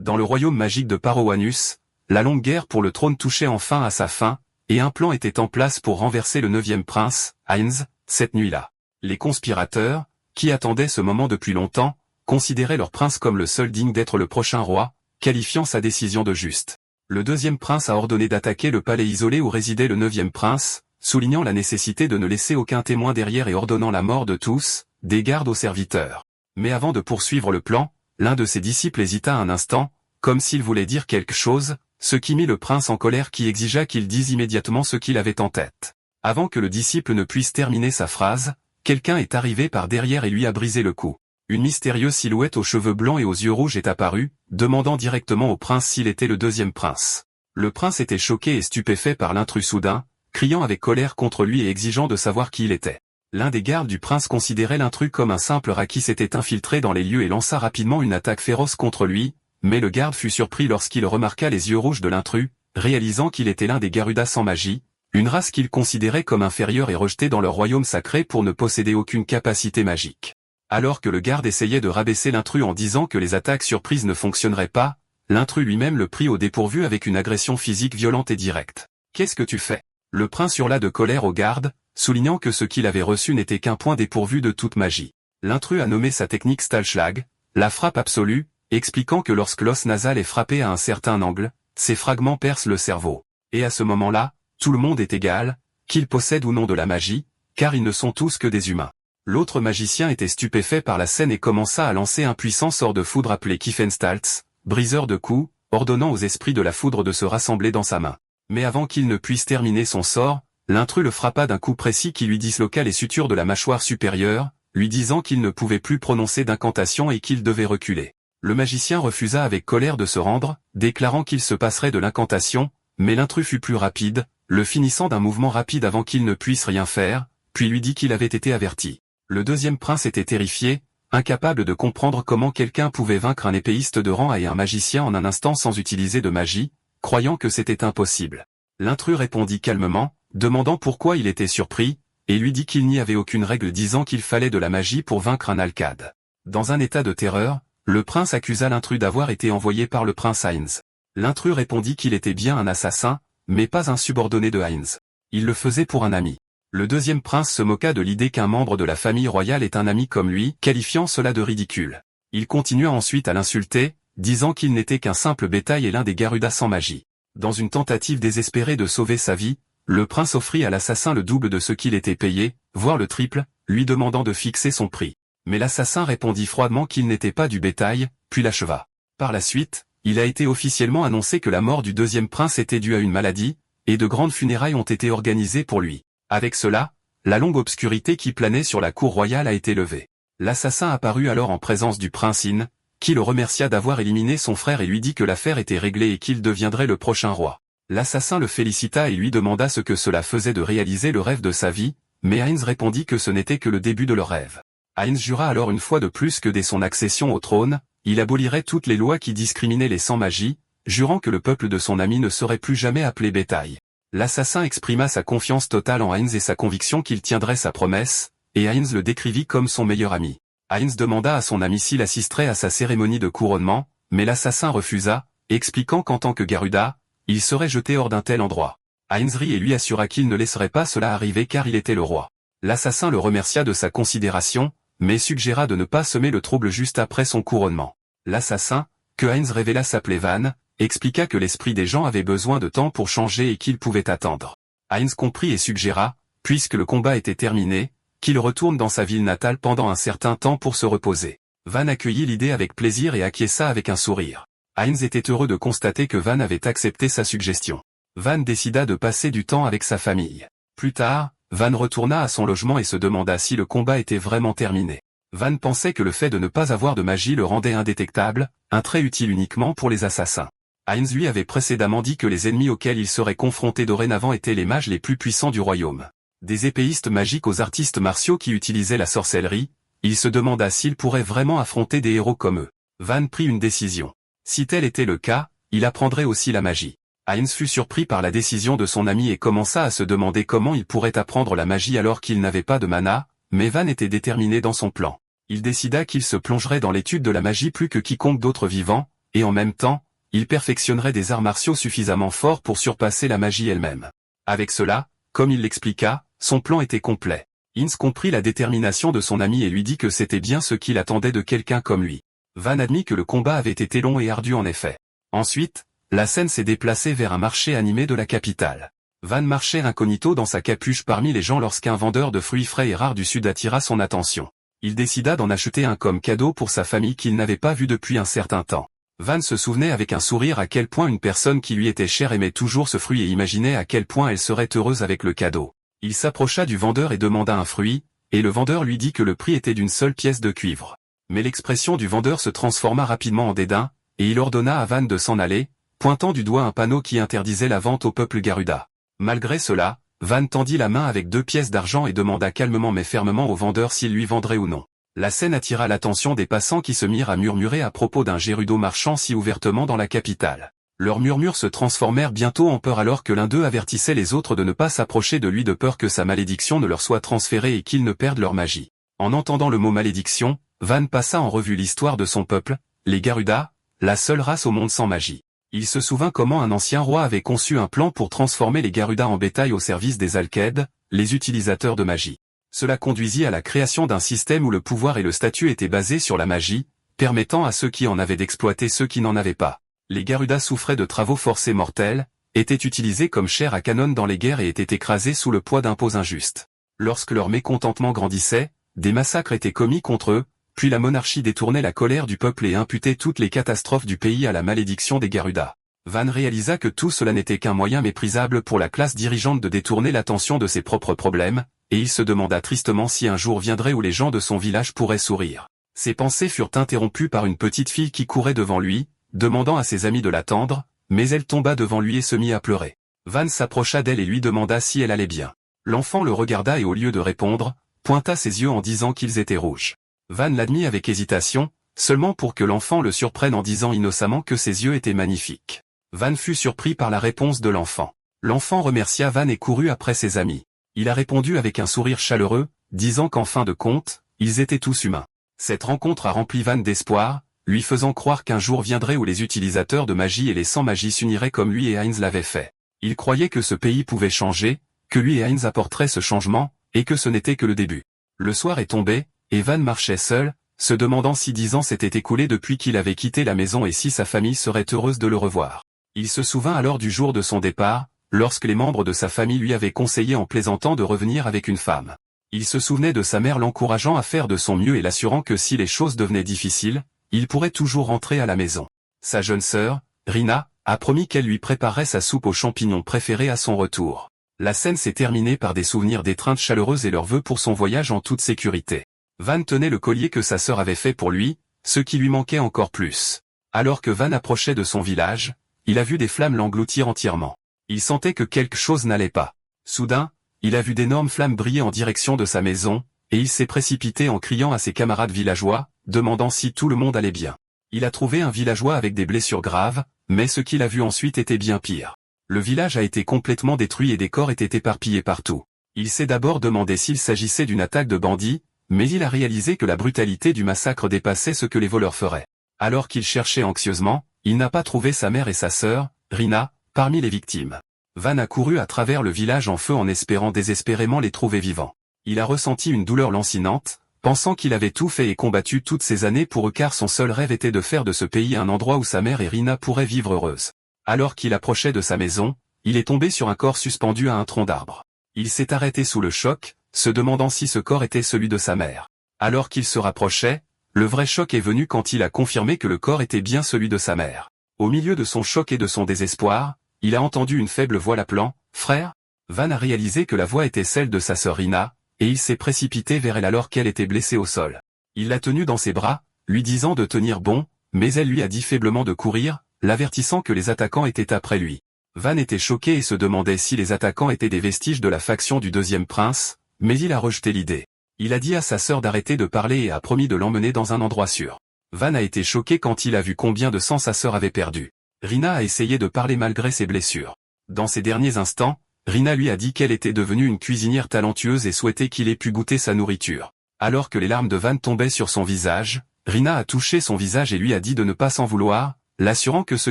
Dans le royaume magique de Parowanus, la longue guerre pour le trône touchait enfin à sa fin, et un plan était en place pour renverser le 9e prince, Heinz, cette nuit-là. Les conspirateurs, qui attendaient ce moment depuis longtemps, considéraient leur prince comme le seul digne d'être le prochain roi, qualifiant sa décision de juste. Le 2e prince a ordonné d'attaquer le palais isolé où résidait le 9e prince, soulignant la nécessité de ne laisser aucun témoin derrière et ordonnant la mort de tous, des gardes aux serviteurs. Mais avant de poursuivre le plan, l'un de ses disciples hésita un instant, comme s'il voulait dire quelque chose, ce qui mit le prince en colère qui exigea qu'il dise immédiatement ce qu'il avait en tête. Avant que le disciple ne puisse terminer sa phrase, quelqu'un est arrivé par derrière et lui a brisé le cou. Une mystérieuse silhouette aux cheveux blancs et aux yeux rouges est apparue, demandant directement au prince s'il était le 2e prince. Le prince était choqué et stupéfait par l'intrus soudain, criant avec colère contre lui et exigeant de savoir qui il était. L'un des gardes du prince considérait l'intrus comme un simple rat qui s'était infiltré dans les lieux et lança rapidement une attaque féroce contre lui, mais le garde fut surpris lorsqu'il remarqua les yeux rouges de l'intrus, réalisant qu'il était l'un des Garudas sans magie, une race qu'il considérait comme inférieure et rejetée dans leur royaume sacré pour ne posséder aucune capacité magique. Alors que le garde essayait de rabaisser l'intrus en disant que les attaques surprises ne fonctionneraient pas, l'intrus lui-même le prit au dépourvu avec une agression physique violente et directe. « Qu'est-ce que tu fais ?» Le prince hurla de colère au garde, soulignant que ce qu'il avait reçu n'était qu'un point dépourvu de toute magie. L'intrus a nommé sa technique Stahlschlag, la frappe absolue, expliquant que lorsque l'os nasal est frappé à un certain angle, ces fragments percent le cerveau. Et à ce moment-là, tout le monde est égal, qu'il possède ou non de la magie, car ils ne sont tous que des humains. L'autre magicien était stupéfait par la scène et commença à lancer un puissant sort de foudre appelé Kiefenstalz, briseur de coups, ordonnant aux esprits de la foudre de se rassembler dans sa main. Mais avant qu'il ne puisse terminer son sort, l'intrus le frappa d'un coup précis qui lui disloqua les sutures de la mâchoire supérieure, lui disant qu'il ne pouvait plus prononcer d'incantation et qu'il devait reculer. Le magicien refusa avec colère de se rendre, déclarant qu'il se passerait de l'incantation, mais l'intrus fut plus rapide, le finissant d'un mouvement rapide avant qu'il ne puisse rien faire, puis lui dit qu'il avait été averti. Le 2e prince était terrifié, incapable de comprendre comment quelqu'un pouvait vaincre un épéiste de rang A et un magicien en un instant sans utiliser de magie, croyant que c'était impossible. L'intrus répondit calmement, demandant pourquoi il était surpris, et lui dit qu'il n'y avait aucune règle disant qu'il fallait de la magie pour vaincre un alcade. Dans un état de terreur, le prince accusa l'intrus d'avoir été envoyé par le prince Heinz. L'intrus répondit qu'il était bien un assassin, mais pas un subordonné de Heinz. Il le faisait pour un ami. Le 2e prince se moqua de l'idée qu'un membre de la famille royale est un ami comme lui, qualifiant cela de ridicule. Il continua ensuite à l'insulter, disant qu'il n'était qu'un simple bétail et l'un des Garudas sans magie. Dans une tentative désespérée de sauver sa vie, le prince offrit à l'assassin le double de ce qu'il était payé, voire le triple, lui demandant de fixer son prix. Mais l'assassin répondit froidement qu'il n'était pas du bétail, puis l'acheva. Par la suite, il a été officiellement annoncé que la mort du 2e prince était due à une maladie, et de grandes funérailles ont été organisées pour lui. Avec cela, la longue obscurité qui planait sur la cour royale a été levée. L'assassin apparut alors en présence du prince In, qui le remercia d'avoir éliminé son frère et lui dit que l'affaire était réglée et qu'il deviendrait le prochain roi. L'assassin le félicita et lui demanda ce que cela faisait de réaliser le rêve de sa vie, mais Heinz répondit que ce n'était que le début de leur rêve. Heinz jura alors une fois de plus que dès son accession au trône, il abolirait toutes les lois qui discriminaient les sans-magie, jurant que le peuple de son ami ne serait plus jamais appelé bétail. L'assassin exprima sa confiance totale en Heinz et sa conviction qu'il tiendrait sa promesse, et Heinz le décrivit comme son meilleur ami. Heinz demanda à son ami s'il assisterait à sa cérémonie de couronnement, mais l'assassin refusa, expliquant qu'en tant que Garuda, il serait jeté hors d'un tel endroit. Heinz rit et lui assura qu'il ne laisserait pas cela arriver car il était le roi. L'assassin le remercia de sa considération, mais suggéra de ne pas semer le trouble juste après son couronnement. L'assassin, que Heinz révéla s'appelait Van, expliqua que l'esprit des gens avait besoin de temps pour changer et qu'il pouvait attendre. Heinz comprit et suggéra, puisque le combat était terminé, qu'il retourne dans sa ville natale pendant un certain temps pour se reposer. Van accueillit l'idée avec plaisir et acquiesça avec un sourire. Heinz était heureux de constater que Van avait accepté sa suggestion. Van décida de passer du temps avec sa famille. Plus tard, Van retourna à son logement et se demanda si le combat était vraiment terminé. Van pensait que le fait de ne pas avoir de magie le rendait indétectable, un trait utile uniquement pour les assassins. Heinz lui avait précédemment dit que les ennemis auxquels il serait confronté dorénavant étaient les mages les plus puissants du royaume. Des épéistes magiques aux artistes martiaux qui utilisaient la sorcellerie, il se demanda s'il pourrait vraiment affronter des héros comme eux. Van prit une décision. Si tel était le cas, il apprendrait aussi la magie. Heinz fut surpris par la décision de son ami et commença à se demander comment il pourrait apprendre la magie alors qu'il n'avait pas de mana, mais Van était déterminé dans son plan. Il décida qu'il se plongerait dans l'étude de la magie plus que quiconque d'autre vivant, et en même temps, il perfectionnerait des arts martiaux suffisamment forts pour surpasser la magie elle-même. Avec cela, comme il l'expliqua, son plan était complet. Hinz comprit la détermination de son ami et lui dit que c'était bien ce qu'il attendait de quelqu'un comme lui. Van admit que le combat avait été long et ardu en effet. Ensuite, la scène s'est déplacée vers un marché animé de la capitale. Van marchait incognito dans sa capuche parmi les gens lorsqu'un vendeur de fruits frais et rares du Sud attira son attention. Il décida d'en acheter un comme cadeau pour sa famille qu'il n'avait pas vue depuis un certain temps. Van se souvenait avec un sourire à quel point une personne qui lui était chère aimait toujours ce fruit et imaginait à quel point elle serait heureuse avec le cadeau. Il s'approcha du vendeur et demanda un fruit, et le vendeur lui dit que le prix était d'une seule pièce de cuivre. Mais l'expression du vendeur se transforma rapidement en dédain, et il ordonna à Van de s'en aller, pointant du doigt un panneau qui interdisait la vente au peuple Garuda. Malgré cela, Van tendit la main avec 2 pièces d'argent et demanda calmement mais fermement au vendeur s'il lui vendrait ou non. La scène attira l'attention des passants qui se mirent à murmurer à propos d'un Gerudo marchand si ouvertement dans la capitale. Leurs murmures se transformèrent bientôt en peur alors que l'un d'eux avertissait les autres de ne pas s'approcher de lui de peur que sa malédiction ne leur soit transférée et qu'ils ne perdent leur magie. En entendant le mot malédiction, Van passa en revue l'histoire de son peuple, les Garuda, la seule race au monde sans magie. Il se souvint comment un ancien roi avait conçu un plan pour transformer les Garuda en bétail au service des Alkèdes, les utilisateurs de magie. Cela conduisit à la création d'un système où le pouvoir et le statut étaient basés sur la magie, permettant à ceux qui en avaient d'exploiter ceux qui n'en avaient pas. Les Garuda souffraient de travaux forcés mortels, étaient utilisés comme chair à canon dans les guerres et étaient écrasés sous le poids d'impôts injustes. Lorsque leur mécontentement grandissait, des massacres étaient commis contre eux, puis la monarchie détournait la colère du peuple et imputait toutes les catastrophes du pays à la malédiction des Garuda. Van réalisa que tout cela n'était qu'un moyen méprisable pour la classe dirigeante de détourner l'attention de ses propres problèmes, et il se demanda tristement si un jour viendrait où les gens de son village pourraient sourire. Ses pensées furent interrompues par une petite fille qui courait devant lui, demandant à ses amis de l'attendre, mais elle tomba devant lui et se mit à pleurer. Van s'approcha d'elle et lui demanda si elle allait bien. L'enfant le regarda et au lieu de répondre, pointa ses yeux en disant qu'ils étaient rouges. Van l'admit avec hésitation, seulement pour que l'enfant le surprenne en disant innocemment que ses yeux étaient magnifiques. Van fut surpris par la réponse de l'enfant. L'enfant remercia Van et courut après ses amis. Il a répondu avec un sourire chaleureux, disant qu'en fin de compte, ils étaient tous humains. Cette rencontre a rempli Van d'espoir, lui faisant croire qu'un jour viendrait où les utilisateurs de magie et les sans-magie s'uniraient comme lui et Heinz l'avaient fait. Il croyait que ce pays pouvait changer, que lui et Heinz apporteraient ce changement, et que ce n'était que le début. Le soir est tombé, et Van marchait seul, se demandant si 10 ans s'étaient écoulés depuis qu'il avait quitté la maison et si sa famille serait heureuse de le revoir. Il se souvint alors du jour de son départ, lorsque les membres de sa famille lui avaient conseillé en plaisantant de revenir avec une femme. Il se souvenait de sa mère l'encourageant à faire de son mieux et l'assurant que si les choses devenaient difficiles, il pourrait toujours rentrer à la maison. Sa jeune sœur, Rina, a promis qu'elle lui préparerait sa soupe aux champignons préférée à son retour. La scène s'est terminée par des souvenirs d'étreinte chaleureuse et leurs vœux pour son voyage en toute sécurité. Van tenait le collier que sa sœur avait fait pour lui, ce qui lui manquait encore plus. Alors que Van approchait de son village, il a vu des flammes l'engloutir entièrement. Il sentait que quelque chose n'allait pas. Soudain, il a vu d'énormes flammes briller en direction de sa maison, et il s'est précipité en criant à ses camarades villageois, demandant si tout le monde allait bien. Il a trouvé un villageois avec des blessures graves, mais ce qu'il a vu ensuite était bien pire. Le village a été complètement détruit et des corps étaient éparpillés partout. Il s'est d'abord demandé s'il s'agissait d'une attaque de bandits, mais il a réalisé que la brutalité du massacre dépassait ce que les voleurs feraient. Alors qu'il cherchait anxieusement, il n'a pas trouvé sa mère et sa sœur, Rina, parmi les victimes. Van a couru à travers le village en feu en espérant désespérément les trouver vivants. Il a ressenti une douleur lancinante, pensant qu'il avait tout fait et combattu toutes ces années pour eux car son seul rêve était de faire de ce pays un endroit où sa mère et Rina pourraient vivre heureuses. Alors qu'il approchait de sa maison, il est tombé sur un corps suspendu à un tronc d'arbre. Il s'est arrêté sous le choc, se demandant si ce corps était celui de sa mère. Alors qu'il se rapprochait, le vrai choc est venu quand il a confirmé que le corps était bien celui de sa mère. Au milieu de son choc et de son désespoir, il a entendu une faible voix l'appelant « Frère ». Van a réalisé que la voix était celle de sa sœur Rina, et il s'est précipité vers elle alors qu'elle était blessée au sol. Il l'a tenue dans ses bras, lui disant de tenir bon, mais elle lui a dit faiblement de courir, l'avertissant que les attaquants étaient après lui. Van était choqué et se demandait si les attaquants étaient des vestiges de la faction du deuxième prince, mais il a rejeté l'idée. Il a dit à sa sœur d'arrêter de parler et a promis de l'emmener dans un endroit sûr. Van a été choqué quand il a vu combien de sang sa sœur avait perdu. Rina a essayé de parler malgré ses blessures. Dans ces derniers instants, Rina lui a dit qu'elle était devenue une cuisinière talentueuse et souhaitait qu'il ait pu goûter sa nourriture. Alors que les larmes de Van tombaient sur son visage, Rina a touché son visage et lui a dit de ne pas s'en vouloir, l'assurant que ce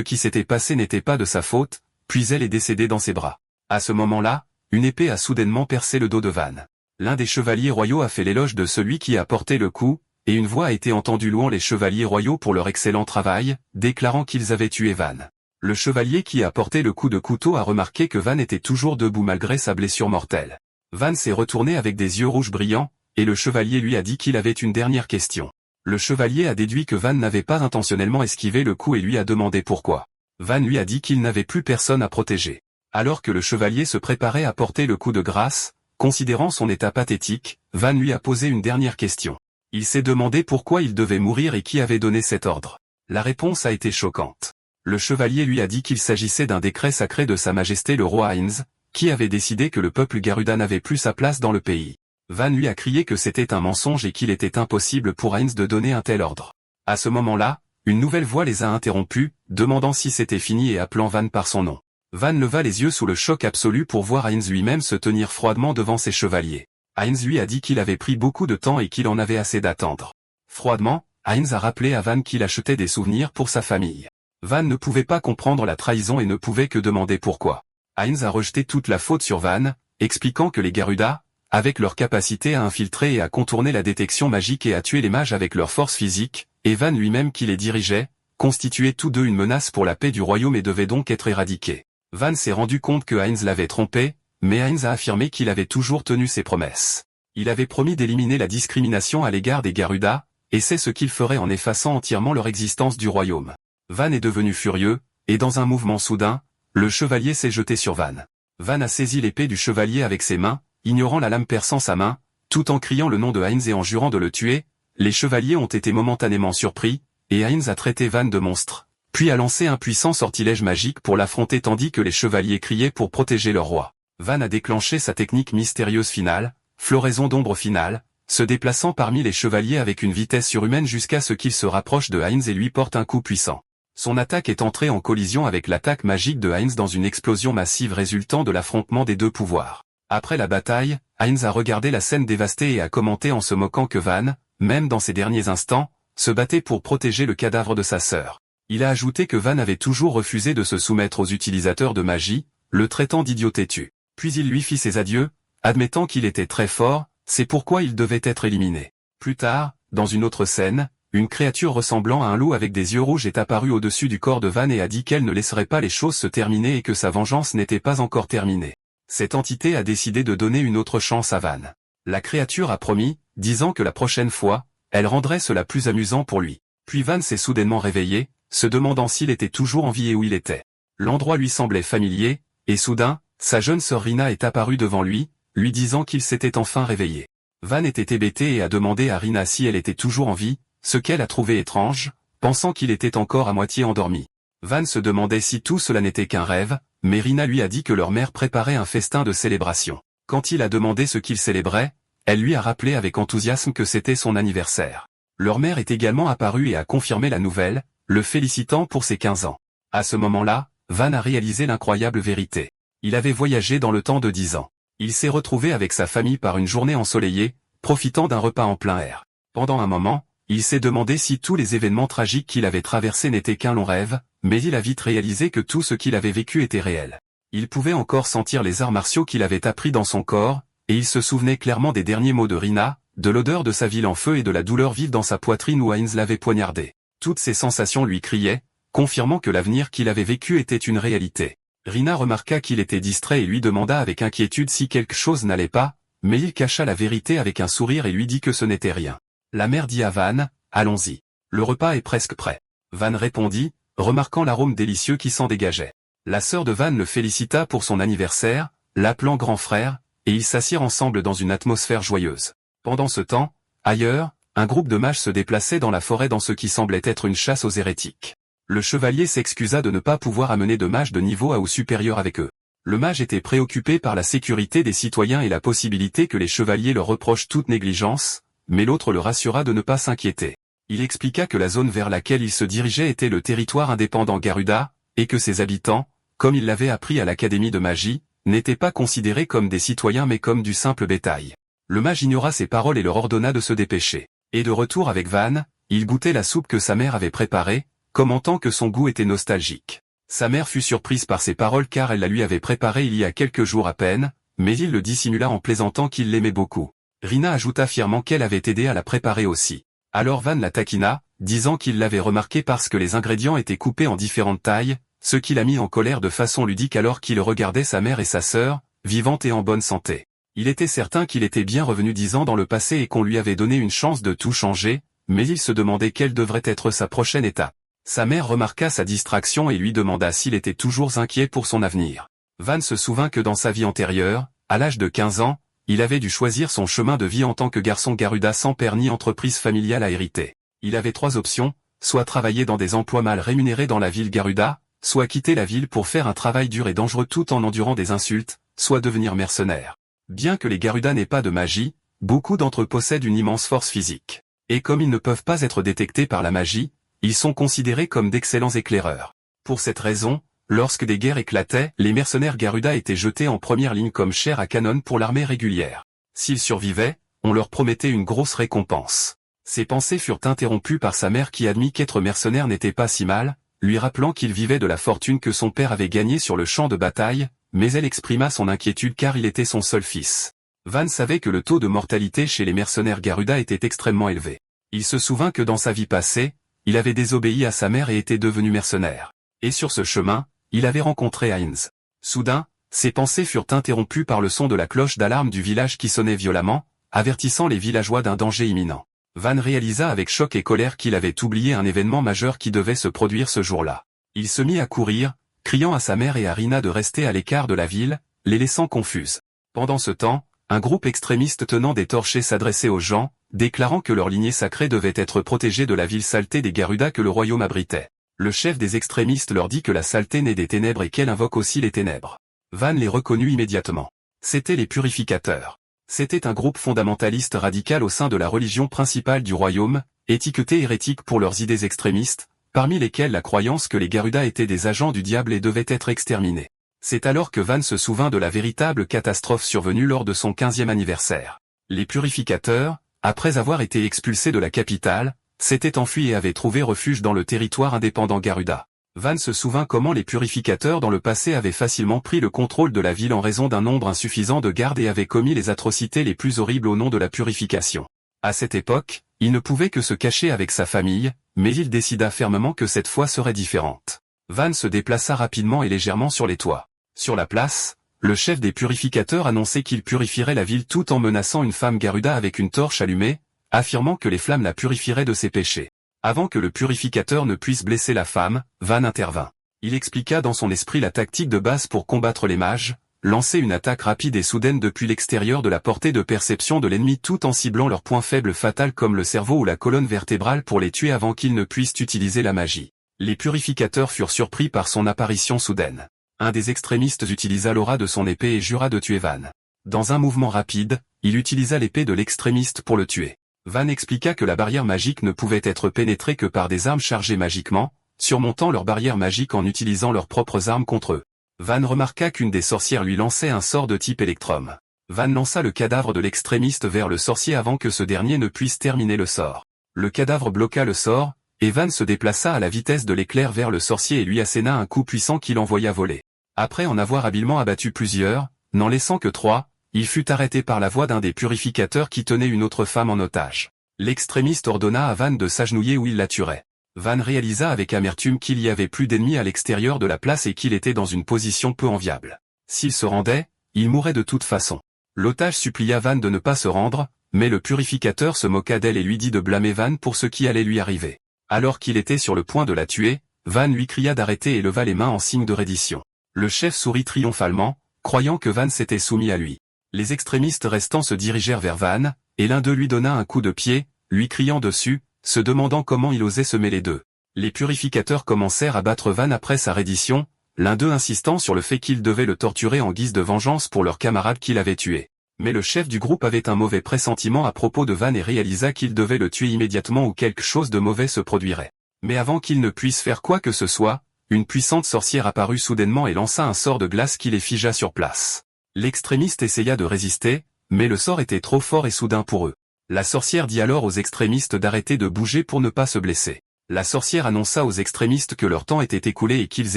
qui s'était passé n'était pas de sa faute, puis elle est décédée dans ses bras. À ce moment-là, une épée a soudainement percé le dos de Van. L'un des chevaliers royaux a fait l'éloge de celui qui a porté le coup, et une voix a été entendue louant les chevaliers royaux pour leur excellent travail, déclarant qu'ils avaient tué Van. Le chevalier qui a porté le coup de couteau a remarqué que Van était toujours debout malgré sa blessure mortelle. Van s'est retourné avec des yeux rouges brillants, et le chevalier lui a dit qu'il avait une dernière question. Le chevalier a déduit que Van n'avait pas intentionnellement esquivé le coup et lui a demandé pourquoi. Van lui a dit qu'il n'avait plus personne à protéger. Alors que le chevalier se préparait à porter le coup de grâce, considérant son état pathétique, Van lui a posé une dernière question. Il s'est demandé pourquoi il devait mourir et qui avait donné cet ordre. La réponse a été choquante. Le chevalier lui a dit qu'il s'agissait d'un décret sacré de Sa Majesté le roi Heinz, qui avait décidé que le peuple Garuda n'avait plus sa place dans le pays. Van lui a crié que c'était un mensonge et qu'il était impossible pour Heinz de donner un tel ordre. À ce moment-là, une nouvelle voix les a interrompus, demandant si c'était fini et appelant Van par son nom. Van leva les yeux sous le choc absolu pour voir Heinz lui-même se tenir froidement devant ses chevaliers. Heinz lui a dit qu'il avait pris beaucoup de temps et qu'il en avait assez d'attendre. Froidement, Heinz a rappelé à Van qu'il achetait des souvenirs pour sa famille. Van ne pouvait pas comprendre la trahison et ne pouvait que demander pourquoi. Heinz a rejeté toute la faute sur Van, expliquant que les Garuda, avec leur capacité à infiltrer et à contourner la détection magique et à tuer les mages avec leur force physique, et Van lui-même qui les dirigeait, constituaient tous deux une menace pour la paix du royaume et devaient donc être éradiqués. Van s'est rendu compte que Heinz l'avait trompé, mais Heinz a affirmé qu'il avait toujours tenu ses promesses. Il avait promis d'éliminer la discrimination à l'égard des Garuda, et c'est ce qu'il ferait en effaçant entièrement leur existence du royaume. Van est devenu furieux, et dans un mouvement soudain, le chevalier s'est jeté sur Van. Van a saisi l'épée du chevalier avec ses mains, ignorant la lame perçant sa main, tout en criant le nom de Heinz et en jurant de le tuer. Les chevaliers ont été momentanément surpris, et Heinz a traité Van de monstre, puis a lancé un puissant sortilège magique pour l'affronter tandis que les chevaliers criaient pour protéger leur roi. Van a déclenché sa technique mystérieuse finale, floraison d'ombre finale, se déplaçant parmi les chevaliers avec une vitesse surhumaine jusqu'à ce qu'il se rapproche de Heinz et lui porte un coup puissant. Son attaque est entrée en collision avec l'attaque magique de Heinz dans une explosion massive résultant de l'affrontement des deux pouvoirs. Après la bataille, Heinz a regardé la scène dévastée et a commenté en se moquant que Van, même dans ses derniers instants, se battait pour protéger le cadavre de sa sœur. Il a ajouté que Van avait toujours refusé de se soumettre aux utilisateurs de magie, le traitant d'idiot têtu. Puis il lui fit ses adieux, admettant qu'il était très fort, c'est pourquoi il devait être éliminé. Plus tard, dans une autre scène, une créature ressemblant à un loup avec des yeux rouges est apparue au-dessus du corps de Van et a dit qu'elle ne laisserait pas les choses se terminer et que sa vengeance n'était pas encore terminée. Cette entité a décidé de donner une autre chance à Van. La créature a promis, disant que la prochaine fois, elle rendrait cela plus amusant pour lui. Puis Van s'est soudainement réveillé, se demandant s'il était toujours en vie et où il était. L'endroit lui semblait familier, et soudain, sa jeune sœur Rina est apparue devant lui, lui disant qu'il s'était enfin réveillé. Van était hébété et a demandé à Rina si elle était toujours en vie, ce qu'elle a trouvé étrange, pensant qu'il était encore à moitié endormi. Van se demandait si tout cela n'était qu'un rêve, mais Rina lui a dit que leur mère préparait un festin de célébration. Quand il a demandé ce qu'ils célébraient, elle lui a rappelé avec enthousiasme que c'était son anniversaire. Leur mère est également apparue et a confirmé la nouvelle, le félicitant pour ses 15 ans. À ce moment-là, Van a réalisé l'incroyable vérité. Il avait voyagé dans le temps de 10 ans. Il s'est retrouvé avec sa famille par une journée ensoleillée, profitant d'un repas en plein air. Pendant un moment, il s'est demandé si tous les événements tragiques qu'il avait traversés n'étaient qu'un long rêve, mais il a vite réalisé que tout ce qu'il avait vécu était réel. Il pouvait encore sentir les arts martiaux qu'il avait appris dans son corps, et il se souvenait clairement des derniers mots de Rina, de l'odeur de sa ville en feu et de la douleur vive dans sa poitrine où Heinz l'avait poignardé. Toutes ces sensations lui criaient, confirmant que l'avenir qu'il avait vécu était une réalité. Rina remarqua qu'il était distrait et lui demanda avec inquiétude si quelque chose n'allait pas, mais il cacha la vérité avec un sourire et lui dit que ce n'était rien. La mère dit à Van, « Allons-y. Le repas est presque prêt. » Van répondit, remarquant l'arôme délicieux qui s'en dégageait. La sœur de Van le félicita pour son anniversaire, l'appelant grand frère, et ils s'assirent ensemble dans une atmosphère joyeuse. Pendant ce temps, ailleurs, un groupe de mages se déplaçait dans la forêt dans ce qui semblait être une chasse aux hérétiques. Le chevalier s'excusa de ne pas pouvoir amener de mages de niveau A ou supérieur avec eux. Le mage était préoccupé par la sécurité des citoyens et la possibilité que les chevaliers leur reprochent toute négligence, mais l'autre le rassura de ne pas s'inquiéter. Il expliqua que la zone vers laquelle il se dirigeait était le territoire indépendant Garuda, et que ses habitants, comme il l'avait appris à l'académie de magie, n'étaient pas considérés comme des citoyens mais comme du simple bétail. Le mage ignora ces paroles et leur ordonna de se dépêcher. Et de retour avec Van, il goûtait la soupe que sa mère avait préparée, commentant que son goût était nostalgique. Sa mère fut surprise par ces paroles car elle la lui avait préparée il y a quelques jours à peine, mais il le dissimula en plaisantant qu'il l'aimait beaucoup. Rina ajouta fièrement qu'elle avait aidé à la préparer aussi. Alors Van la taquina, disant qu'il l'avait remarqué parce que les ingrédients étaient coupés en différentes tailles, ce qui l'a mis en colère de façon ludique alors qu'il regardait sa mère et sa sœur, vivantes et en bonne santé. Il était certain qu'il était bien revenu 10 ans dans le passé et qu'on lui avait donné une chance de tout changer, mais il se demandait quelle devrait être sa prochaine étape. Sa mère remarqua sa distraction et lui demanda s'il était toujours inquiet pour son avenir. Van se souvint que dans sa vie antérieure, à l'âge de 15 ans, il avait dû choisir son chemin de vie en tant que garçon Garuda sans père ni entreprise familiale à hériter. Il avait 3 options, soit travailler dans des emplois mal rémunérés dans la ville Garuda, soit quitter la ville pour faire un travail dur et dangereux tout en endurant des insultes, soit devenir mercenaire. Bien que les Garuda n'aient pas de magie, beaucoup d'entre eux possèdent une immense force physique. Et comme ils ne peuvent pas être détectés par la magie, ils sont considérés comme d'excellents éclaireurs. Pour cette raison, lorsque des guerres éclataient, les mercenaires Garuda étaient jetés en première ligne comme chair à canon pour l'armée régulière. S'ils survivaient, on leur promettait une grosse récompense. Ses pensées furent interrompues par sa mère qui admit qu'être mercenaire n'était pas si mal, lui rappelant qu'il vivait de la fortune que son père avait gagnée sur le champ de bataille, mais elle exprima son inquiétude car il était son seul fils. Van savait que le taux de mortalité chez les mercenaires Garuda était extrêmement élevé. Il se souvint que dans sa vie passée, il avait désobéi à sa mère et était devenu mercenaire. Et sur ce chemin, il avait rencontré Heinz. Soudain, ses pensées furent interrompues par le son de la cloche d'alarme du village qui sonnait violemment, avertissant les villageois d'un danger imminent. Van réalisa avec choc et colère qu'il avait oublié un événement majeur qui devait se produire ce jour-là. Il se mit à courir, criant à sa mère et à Rina de rester à l'écart de la ville, les laissant confuses. Pendant ce temps, un groupe extrémiste tenant des torchets s'adressait aux gens, déclarant que leur lignée sacrée devait être protégée de la ville saleté des Garuda que le royaume abritait. Le chef des extrémistes leur dit que la saleté naît des ténèbres et qu'elle invoque aussi les ténèbres. Van les reconnut immédiatement. C'étaient les purificateurs. C'était un groupe fondamentaliste radical au sein de la religion principale du royaume, étiqueté hérétique pour leurs idées extrémistes, parmi lesquelles la croyance que les Garuda étaient des agents du diable et devaient être exterminés. C'est alors que Van se souvint de la véritable catastrophe survenue lors de son 15e anniversaire. Les purificateurs, après avoir été expulsés de la capitale, s'étaient enfuis et avaient trouvé refuge dans le territoire indépendant Garuda. Van se souvint comment les purificateurs dans le passé avaient facilement pris le contrôle de la ville en raison d'un nombre insuffisant de gardes et avaient commis les atrocités les plus horribles au nom de la purification. À cette époque, il ne pouvait que se cacher avec sa famille, mais il décida fermement que cette fois serait différente. Van se déplaça rapidement et légèrement sur les toits. Sur la place, le chef des purificateurs annonçait qu'il purifierait la ville tout en menaçant une femme Garuda avec une torche allumée, affirmant que les flammes la purifieraient de ses péchés. Avant que le purificateur ne puisse blesser la femme, Van intervint. Il expliqua dans son esprit la tactique de base pour combattre les mages, lancer une attaque rapide et soudaine depuis l'extérieur de la portée de perception de l'ennemi tout en ciblant leurs points faibles fatals comme le cerveau ou la colonne vertébrale pour les tuer avant qu'ils ne puissent utiliser la magie. Les purificateurs furent surpris par son apparition soudaine. Un des extrémistes utilisa l'aura de son épée et jura de tuer Van. Dans un mouvement rapide, il utilisa l'épée de l'extrémiste pour le tuer. Van expliqua que la barrière magique ne pouvait être pénétrée que par des armes chargées magiquement, surmontant leur barrière magique en utilisant leurs propres armes contre eux. Van remarqua qu'une des sorcières lui lançait un sort de type électrum. Van lança le cadavre de l'extrémiste vers le sorcier avant que ce dernier ne puisse terminer le sort. Le cadavre bloqua le sort, et Van se déplaça à la vitesse de l'éclair vers le sorcier et lui asséna un coup puissant qui l'envoya voler. Après en avoir habilement abattu plusieurs, n'en laissant que 3, il fut arrêté par la voix d'un des purificateurs qui tenait une autre femme en otage. L'extrémiste ordonna à Van de s'agenouiller où il la tuerait. Van réalisa avec amertume qu'il y avait plus d'ennemis à l'extérieur de la place et qu'il était dans une position peu enviable. S'il se rendait, il mourrait de toute façon. L'otage supplia Van de ne pas se rendre, mais le purificateur se moqua d'elle et lui dit de blâmer Van pour ce qui allait lui arriver. Alors qu'il était sur le point de la tuer, Van lui cria d'arrêter et leva les mains en signe de reddition. Le chef sourit triomphalement, croyant que Van s'était soumis à lui. Les extrémistes restants se dirigèrent vers Van, et l'un d'eux lui donna un coup de pied, lui criant dessus, se demandant comment il osait se mêler d'eux. Les purificateurs commencèrent à battre Van après sa reddition, l'un d'eux insistant sur le fait qu'ils devaient le torturer en guise de vengeance pour leur camarade qu'il avait tué. Mais le chef du groupe avait un mauvais pressentiment à propos de Van et réalisa qu'il devait le tuer immédiatement ou quelque chose de mauvais se produirait. Mais avant qu'il ne puisse faire quoi que ce soit, une puissante sorcière apparut soudainement et lança un sort de glace qui les figea sur place. L'extrémiste essaya de résister, mais le sort était trop fort et soudain pour eux. La sorcière dit alors aux extrémistes d'arrêter de bouger pour ne pas se blesser. La sorcière annonça aux extrémistes que leur temps était écoulé et qu'ils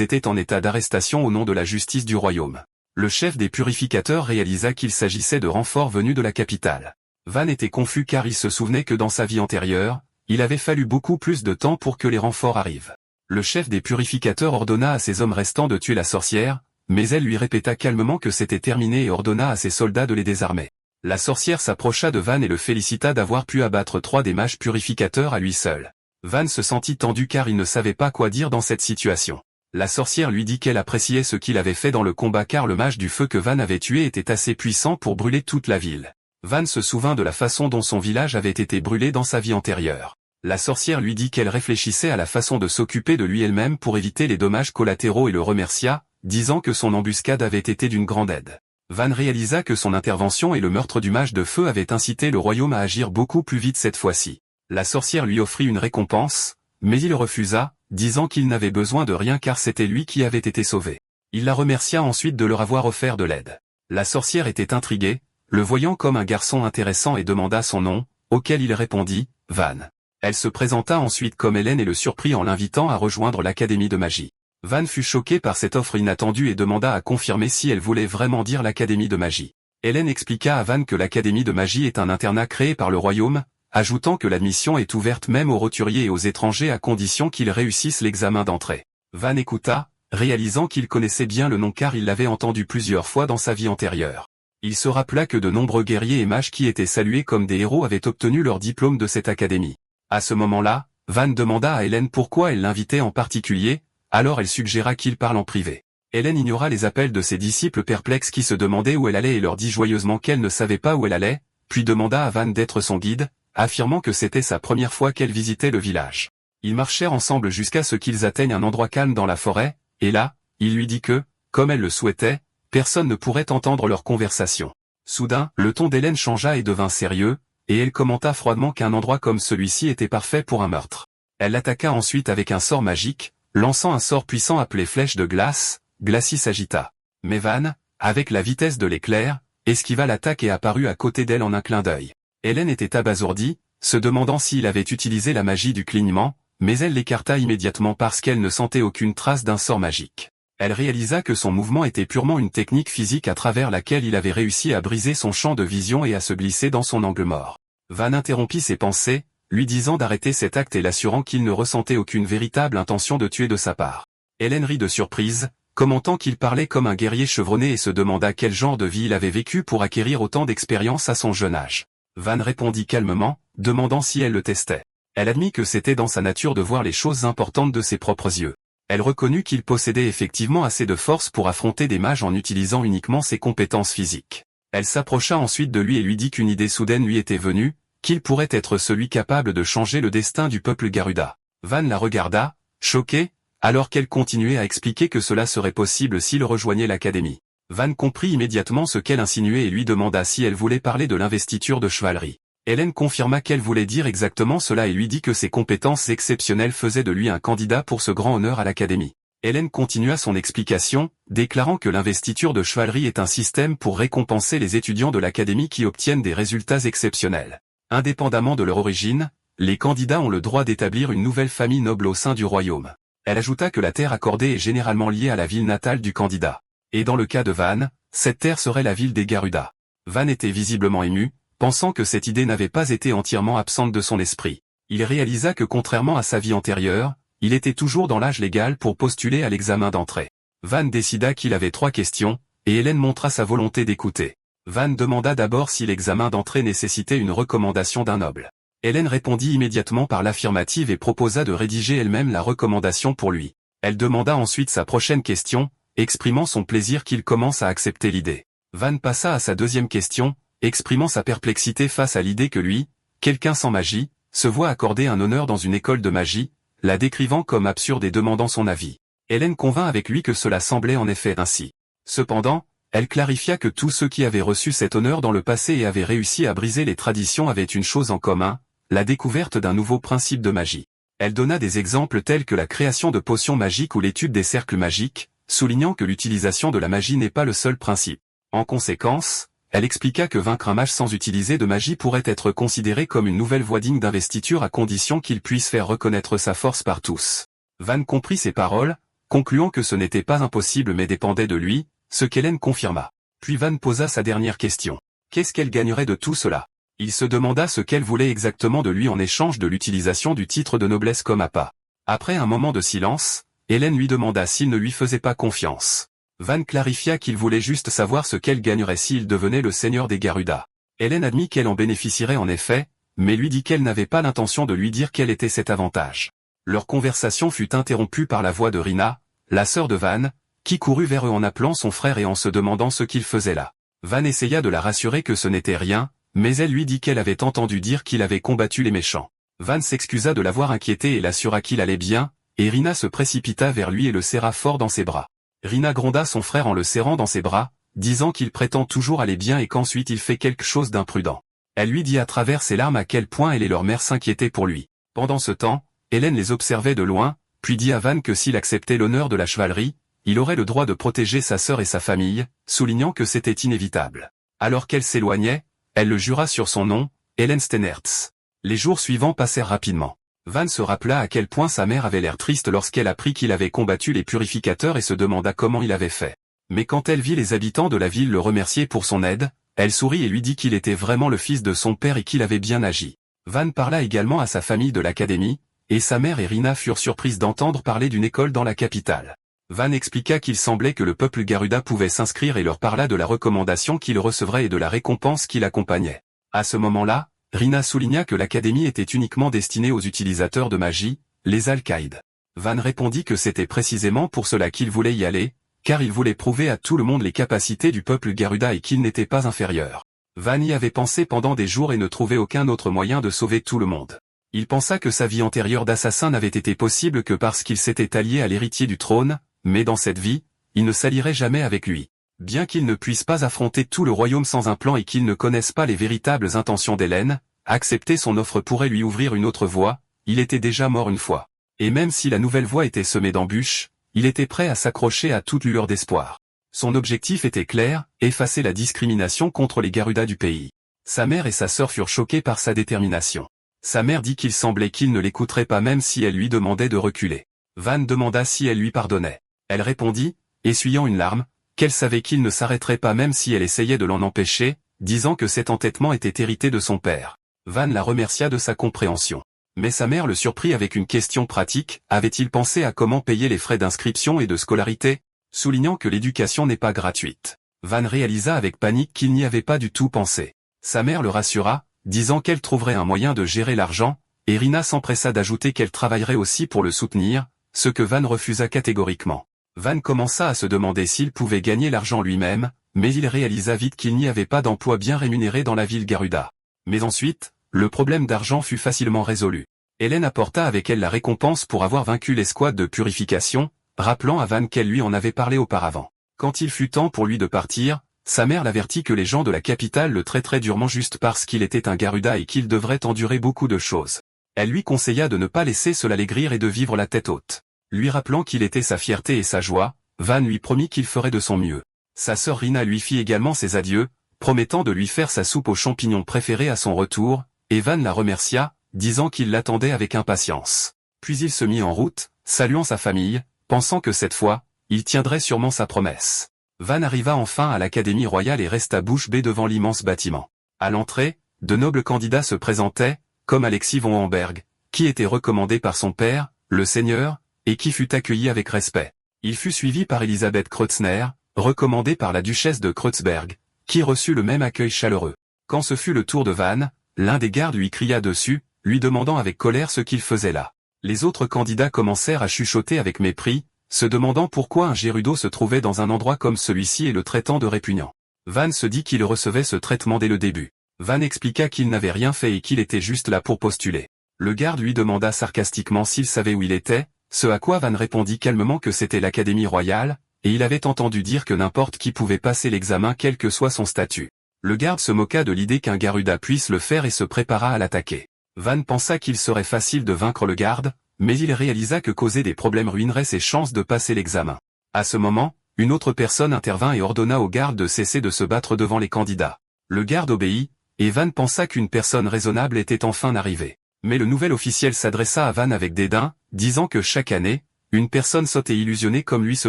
étaient en état d'arrestation au nom de la justice du royaume. Le chef des purificateurs réalisa qu'il s'agissait de renforts venus de la capitale. Van était confus car il se souvenait que dans sa vie antérieure, il avait fallu beaucoup plus de temps pour que les renforts arrivent. Le chef des purificateurs ordonna à ses hommes restants de tuer la sorcière, mais elle lui répéta calmement que c'était terminé et ordonna à ses soldats de les désarmer. La sorcière s'approcha de Van et le félicita d'avoir pu abattre 3 des mages purificateurs à lui seul. Van se sentit tendu car il ne savait pas quoi dire dans cette situation. La sorcière lui dit qu'elle appréciait ce qu'il avait fait dans le combat car le mage du feu que Van avait tué était assez puissant pour brûler toute la ville. Van se souvint de la façon dont son village avait été brûlé dans sa vie antérieure. La sorcière lui dit qu'elle réfléchissait à la façon de s'occuper de lui elle-même pour éviter les dommages collatéraux et le remercia, disant que son embuscade avait été d'une grande aide. Van réalisa que son intervention et le meurtre du mage de feu avaient incité le royaume à agir beaucoup plus vite cette fois-ci. La sorcière lui offrit une récompense, mais il refusa, disant qu'il n'avait besoin de rien car c'était lui qui avait été sauvé. Il la remercia ensuite de leur avoir offert de l'aide. La sorcière était intriguée, le voyant comme un garçon intéressant et demanda son nom, auquel il répondit, Van. Elle se présenta ensuite comme Hélène et le surprit en l'invitant à rejoindre l'académie de magie. Van fut choqué par cette offre inattendue et demanda à confirmer si elle voulait vraiment dire l'académie de magie. Hélène expliqua à Van que l'académie de magie est un internat créé par le royaume, ajoutant que l'admission est ouverte même aux roturiers et aux étrangers à condition qu'ils réussissent l'examen d'entrée. Van écouta, réalisant qu'il connaissait bien le nom car il l'avait entendu plusieurs fois dans sa vie antérieure. Il se rappela que de nombreux guerriers et mages qui étaient salués comme des héros avaient obtenu leur diplôme de cette académie. À ce moment-là, Van demanda à Hélène pourquoi elle l'invitait en particulier, alors elle suggéra qu'il parle en privé. Hélène ignora les appels de ses disciples perplexes qui se demandaient où elle allait et leur dit joyeusement qu'elle ne savait pas où elle allait, puis demanda à Van d'être son guide, affirmant que c'était sa première fois qu'elle visitait le village. Ils marchèrent ensemble jusqu'à ce qu'ils atteignent un endroit calme dans la forêt, et là, il lui dit que, comme elle le souhaitait, personne ne pourrait entendre leur conversation. Soudain, le ton d'Hélène changea et devint sérieux, et elle commenta froidement qu'un endroit comme celui-ci était parfait pour un meurtre. Elle l'attaqua ensuite avec un sort magique, lançant un sort puissant appelé flèche de glace. Glacis s'agita. Mais Van, avec la vitesse de l'éclair, esquiva l'attaque et apparut à côté d'elle en un clin d'œil. Hélène était abasourdie, se demandant s'il avait utilisé la magie du clignement, mais elle l'écarta immédiatement parce qu'elle ne sentait aucune trace d'un sort magique. Elle réalisa que son mouvement était purement une technique physique à travers laquelle il avait réussi à briser son champ de vision et à se glisser dans son angle mort. Van interrompit ses pensées, lui disant d'arrêter cet acte et l'assurant qu'il ne ressentait aucune véritable intention de tuer de sa part. Hélène rit de surprise, commentant qu'il parlait comme un guerrier chevronné et se demanda quel genre de vie il avait vécu pour acquérir autant d'expérience à son jeune âge. Van répondit calmement, demandant si elle le testait. Elle admit que c'était dans sa nature de voir les choses importantes de ses propres yeux. Elle reconnut qu'il possédait effectivement assez de force pour affronter des mages en utilisant uniquement ses compétences physiques. Elle s'approcha ensuite de lui et lui dit qu'une idée soudaine lui était venue, qu'il pourrait être celui capable de changer le destin du peuple Garuda. Van la regarda, choqué, alors qu'elle continuait à expliquer que cela serait possible s'il rejoignait l'académie. Van comprit immédiatement ce qu'elle insinuait et lui demanda si elle voulait parler de l'investiture de chevalerie. Hélène confirma qu'elle voulait dire exactement cela et lui dit que ses compétences exceptionnelles faisaient de lui un candidat pour ce grand honneur à l'académie. Hélène continua son explication, déclarant que l'investiture de chevalerie est un système pour récompenser les étudiants de l'académie qui obtiennent des résultats exceptionnels. Indépendamment de leur origine, les candidats ont le droit d'établir une nouvelle famille noble au sein du royaume. Elle ajouta que la terre accordée est généralement liée à la ville natale du candidat. Et dans le cas de Van, cette terre serait la ville des Garuda. Van était visiblement ému, pensant que cette idée n'avait pas été entièrement absente de son esprit. Il réalisa que contrairement à sa vie antérieure, il était toujours dans l'âge légal pour postuler à l'examen d'entrée. Van décida qu'il avait 3 questions, et Hélène montra sa volonté d'écouter. Van demanda d'abord si l'examen d'entrée nécessitait une recommandation d'un noble. Hélène répondit immédiatement par l'affirmative et proposa de rédiger elle-même la recommandation pour lui. Elle demanda ensuite sa prochaine question, exprimant son plaisir qu'il commence à accepter l'idée. Van passa à sa deuxième question, exprimant sa perplexité face à l'idée que lui, quelqu'un sans magie, se voit accorder un honneur dans une école de magie, la décrivant comme absurde et demandant son avis. Hélène convint avec lui que cela semblait en effet ainsi. Cependant, elle clarifia que tous ceux qui avaient reçu cet honneur dans le passé et avaient réussi à briser les traditions avaient une chose en commun, la découverte d'un nouveau principe de magie. Elle donna des exemples tels que la création de potions magiques ou l'étude des cercles magiques, soulignant que l'utilisation de la magie n'est pas le seul principe. En conséquence, Elle expliqua que vaincre un mage sans utiliser de magie pourrait être considéré comme une nouvelle voie digne d'investiture à condition qu'il puisse faire reconnaître sa force par tous. Van comprit ces paroles, concluant que ce n'était pas impossible mais dépendait de lui, ce qu'Hélène confirma. Puis Van posa sa dernière question. Qu'est-ce qu'elle gagnerait de tout cela? Il se demanda ce qu'elle voulait exactement de lui en échange de l'utilisation du titre de noblesse comme appât. Après un moment de silence, Hélène lui demanda s'il ne lui faisait pas confiance. Van clarifia qu'il voulait juste savoir ce qu'elle gagnerait s'il devenait le seigneur des Garuda. Hélène admit qu'elle en bénéficierait en effet, mais lui dit qu'elle n'avait pas l'intention de lui dire quel était cet avantage. Leur conversation fut interrompue par la voix de Rina, la sœur de Van, qui courut vers eux en appelant son frère et en se demandant ce qu'il faisait là. Van essaya de la rassurer que ce n'était rien, mais elle lui dit qu'elle avait entendu dire qu'il avait combattu les méchants. Van s'excusa de l'avoir inquiété et l'assura qu'il allait bien, et Rina se précipita vers lui et le serra fort dans ses bras. Rina gronda son frère en le serrant dans ses bras, disant qu'il prétend toujours aller bien et qu'ensuite il fait quelque chose d'imprudent. Elle lui dit à travers ses larmes à quel point elle et leur mère s'inquiétaient pour lui. Pendant ce temps, Hélène les observait de loin, puis dit à Van que s'il acceptait l'honneur de la chevalerie, il aurait le droit de protéger sa sœur et sa famille, soulignant que c'était inévitable. Alors qu'elle s'éloignait, elle le jura sur son nom, Hélène Steinertz. Les jours suivants passèrent rapidement. Van se rappela à quel point sa mère avait l'air triste lorsqu'elle apprit qu'il avait combattu les purificateurs et se demanda comment il avait fait. Mais quand elle vit les habitants de la ville le remercier pour son aide, elle sourit et lui dit qu'il était vraiment le fils de son père et qu'il avait bien agi. Van parla également à sa famille de l'académie, et sa mère et Rina furent surprises d'entendre parler d'une école dans la capitale. Van expliqua qu'il semblait que le peuple Garuda pouvait s'inscrire et leur parla de la recommandation qu'il recevrait et de la récompense qui l'accompagnait. À ce moment-là, Rina souligna que l'académie était uniquement destinée aux utilisateurs de magie, les alcaïdes. Van répondit que c'était précisément pour cela qu'il voulait y aller, car il voulait prouver à tout le monde les capacités du peuple Garuda et qu'il n'était pas inférieur. Van y avait pensé pendant des jours et ne trouvait aucun autre moyen de sauver tout le monde. Il pensa que sa vie antérieure d'assassin n'avait été possible que parce qu'il s'était allié à l'héritier du trône, mais dans cette vie, il ne s'allierait jamais avec lui. Bien qu'il ne puisse pas affronter tout le royaume sans un plan et qu'il ne connaisse pas les véritables intentions d'Hélène, accepter son offre pourrait lui ouvrir une autre voie, il était déjà mort une fois. Et même si la nouvelle voie était semée d'embûches, il était prêt à s'accrocher à toute lueur d'espoir. Son objectif était clair, effacer la discrimination contre les Garuda du pays. Sa mère et sa sœur furent choquées par sa détermination. Sa mère dit qu'il semblait qu'il ne l'écouterait pas même si elle lui demandait de reculer. Van demanda si elle lui pardonnait. Elle répondit, essuyant une larme, qu'elle savait qu'il ne s'arrêterait pas même si elle essayait de l'en empêcher, disant que cet entêtement était hérité de son père. Van la remercia de sa compréhension. Mais sa mère le surprit avec une question pratique, avait-il pensé à comment payer les frais d'inscription et de scolarité, soulignant que l'éducation n'est pas gratuite. Van réalisa avec panique qu'il n'y avait pas du tout pensé. Sa mère le rassura, disant qu'elle trouverait un moyen de gérer l'argent, et Rina s'empressa d'ajouter qu'elle travaillerait aussi pour le soutenir, ce que Van refusa catégoriquement. Van commença à se demander s'il pouvait gagner l'argent lui-même, mais il réalisa vite qu'il n'y avait pas d'emploi bien rémunéré dans la ville Garuda. Mais ensuite, le problème d'argent fut facilement résolu. Hélène apporta avec elle la récompense pour avoir vaincu l'escouade de purification, rappelant à Van qu'elle lui en avait parlé auparavant. Quand il fut temps pour lui de partir, sa mère l'avertit que les gens de la capitale le traiteraient durement juste parce qu'il était un Garuda et qu'il devrait endurer beaucoup de choses. Elle lui conseilla de ne pas laisser cela l'aigrir et de vivre la tête haute. Lui rappelant qu'il était sa fierté et sa joie, Van lui promit qu'il ferait de son mieux. Sa sœur Rina lui fit également ses adieux, promettant de lui faire sa soupe aux champignons préférée à son retour, et Van la remercia, disant qu'il l'attendait avec impatience. Puis il se mit en route, saluant sa famille, pensant que cette fois, il tiendrait sûrement sa promesse. Van arriva enfin à l'Académie royale et resta bouche bée devant l'immense bâtiment. À l'entrée, de nobles candidats se présentaient, comme Alexis von Hamberg, qui était recommandé par son père, le seigneur, et qui fut accueilli avec respect. Il fut suivi par Elisabeth Kreutzner, recommandée par la duchesse de Kreutzberg, qui reçut le même accueil chaleureux. Quand ce fut le tour de Van, l'un des gardes lui cria dessus, lui demandant avec colère ce qu'il faisait là. Les autres candidats commencèrent à chuchoter avec mépris, se demandant pourquoi un Gerudo se trouvait dans un endroit comme celui-ci et le traitant de répugnant. Van se dit qu'il recevait ce traitement dès le début. Van expliqua qu'il n'avait rien fait et qu'il était juste là pour postuler. Le garde lui demanda sarcastiquement s'il savait où il était, ce à quoi Van répondit calmement que c'était l'Académie royale, et il avait entendu dire que n'importe qui pouvait passer l'examen quel que soit son statut. Le garde se moqua de l'idée qu'un Garuda puisse le faire et se prépara à l'attaquer. Van pensa qu'il serait facile de vaincre le garde, mais il réalisa que causer des problèmes ruinerait ses chances de passer l'examen. À ce moment, une autre personne intervint et ordonna au garde de cesser de se battre devant les candidats. Le garde obéit, et Van pensa qu'une personne raisonnable était enfin arrivée. Mais le nouvel officiel s'adressa à Van avec dédain, disant que chaque année, une personne sotte et illusionnée comme lui se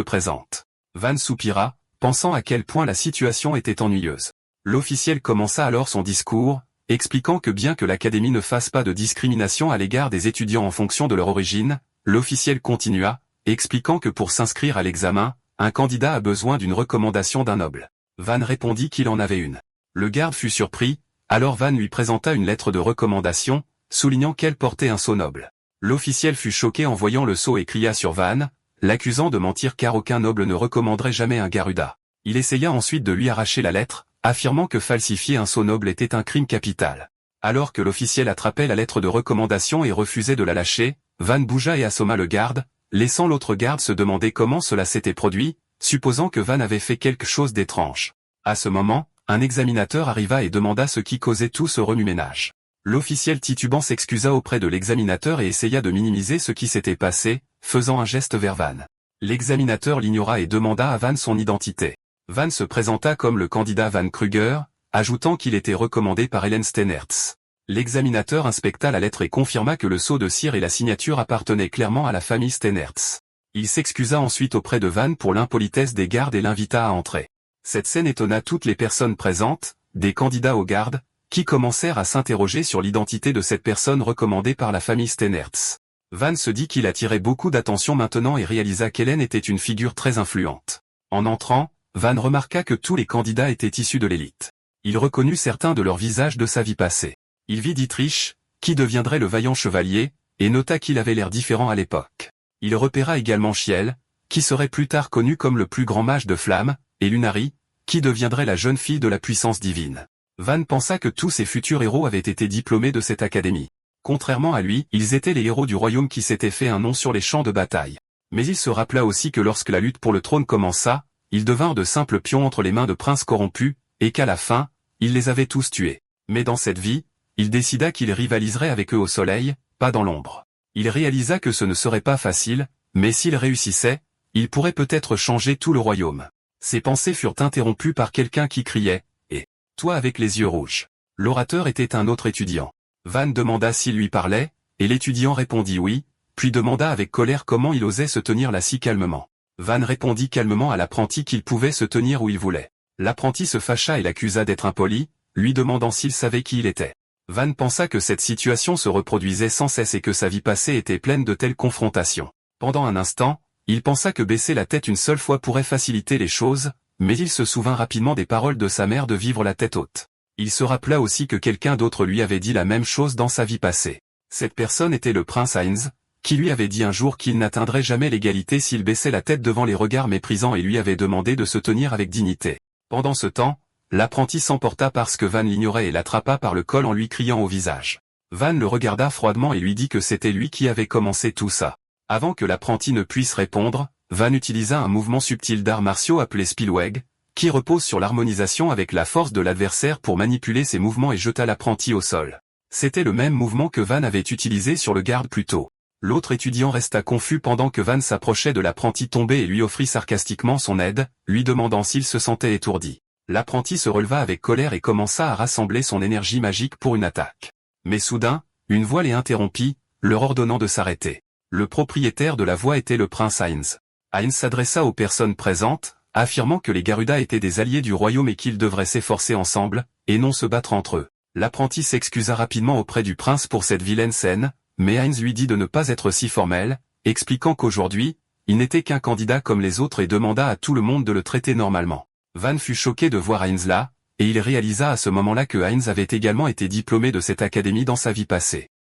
présente. Van soupira, pensant à quel point la situation était ennuyeuse. L'officiel commença alors son discours, expliquant que bien que l'académie ne fasse pas de discrimination à l'égard des étudiants en fonction de leur origine, l'officiel continua, expliquant que pour s'inscrire à l'examen, un candidat a besoin d'une recommandation d'un noble. Van répondit qu'il en avait une. Le garde fut surpris, alors Van lui présenta une lettre de recommandation, soulignant qu'elle portait un sceau noble. L'officiel fut choqué en voyant le sceau et cria sur Van, l'accusant de mentir car aucun noble ne recommanderait jamais un Garuda. Il essaya ensuite de lui arracher la lettre, affirmant que falsifier un sceau noble était un crime capital. Alors que l'officiel attrapait la lettre de recommandation et refusait de la lâcher, Van bougea et assomma le garde, laissant l'autre garde se demander comment cela s'était produit, supposant que Van avait fait quelque chose d'étrange. À ce moment, un examinateur arriva et demanda ce qui causait tout ce remue-ménage. L'officiel titubant s'excusa auprès de l'examinateur et essaya de minimiser ce qui s'était passé, faisant un geste vers Van. L'examinateur l'ignora et demanda à Van son identité. Van se présenta comme le candidat Van Kruger, ajoutant qu'il était recommandé par Helen Steinertz. L'examinateur inspecta la lettre et confirma que le sceau de cire et la signature appartenaient clairement à la famille Steinertz. Il s'excusa ensuite auprès de Van pour l'impolitesse des gardes et l'invita à entrer. Cette scène étonna toutes les personnes présentes, des candidats aux gardes, qui commencèrent à s'interroger sur l'identité de cette personne recommandée par la famille Steinertz. Van se dit qu'il attirait beaucoup d'attention maintenant et réalisa qu'Hélène était une figure très influente. En entrant, Van remarqua que tous les candidats étaient issus de l'élite. Il reconnut certains de leurs visages de sa vie passée. Il vit Dietrich, qui deviendrait le vaillant chevalier, et nota qu'il avait l'air différent à l'époque. Il repéra également Chiel, qui serait plus tard connu comme le plus grand mage de flamme, et Lunari, qui deviendrait la jeune fille de la puissance divine. Van pensa que tous ses futurs héros avaient été diplômés de cette académie. Contrairement à lui, ils étaient les héros du royaume qui s'étaient fait un nom sur les champs de bataille. Mais il se rappela aussi que lorsque la lutte pour le trône commença, ils devinrent de simples pions entre les mains de princes corrompus, et qu'à la fin, il les avait tous tués. Mais dans cette vie, il décida qu'il rivaliserait avec eux au soleil, pas dans l'ombre. Il réalisa que ce ne serait pas facile, mais s'il réussissait, il pourrait peut-être changer tout le royaume. Ses pensées furent interrompues par quelqu'un qui criait « Et toi avec les yeux rouges ». L'orateur était un autre étudiant. Van demanda s'il lui parlait, et l'étudiant répondit oui, puis demanda avec colère comment il osait se tenir là si calmement. Van répondit calmement à l'apprenti qu'il pouvait se tenir où il voulait. L'apprenti se fâcha et l'accusa d'être impoli, lui demandant s'il savait qui il était. Van pensa que cette situation se reproduisait sans cesse et que sa vie passée était pleine de telles confrontations. Pendant un instant, il pensa que baisser la tête une seule fois pourrait faciliter les choses, mais il se souvint rapidement des paroles de sa mère de vivre la tête haute. Il se rappela aussi que quelqu'un d'autre lui avait dit la même chose dans sa vie passée. Cette personne était le prince Heinz, qui lui avait dit un jour qu'il n'atteindrait jamais l'égalité s'il baissait la tête devant les regards méprisants et lui avait demandé de se tenir avec dignité. Pendant ce temps, l'apprenti s'emporta parce que Van l'ignorait et l'attrapa par le col en lui criant au visage. Van le regarda froidement et lui dit que c'était lui qui avait commencé tout ça. Avant que l'apprenti ne puisse répondre, Van utilisa un mouvement subtil d'arts martiaux appelé Spillweg, qui repose sur l'harmonisation avec la force de l'adversaire pour manipuler ses mouvements et jeta l'apprenti au sol. C'était le même mouvement que Van avait utilisé sur le garde plus tôt. L'autre étudiant resta confus pendant que Van s'approchait de l'apprenti tombé et lui offrit sarcastiquement son aide, lui demandant s'il se sentait étourdi. L'apprenti se releva avec colère et commença à rassembler son énergie magique pour une attaque. Mais soudain, une voix les interrompit, leur ordonnant de s'arrêter. Le propriétaire de la voix était le prince Heinz. Heinz s'adressa aux personnes présentes, affirmant que les Garuda étaient des alliés du royaume et qu'ils devraient s'efforcer ensemble, et non se battre entre eux. L'apprenti s'excusa rapidement auprès du prince pour cette vilaine scène, mais Heinz lui dit de ne pas être si formel, expliquant qu'aujourd'hui, il n'était qu'un candidat comme les autres et demanda à tout le monde de le traiter normalement. Van fut choqué de voir Heinz là, et il réalisa à ce moment-là que Heinz avait également été diplômé de cette académie dans sa vie passée.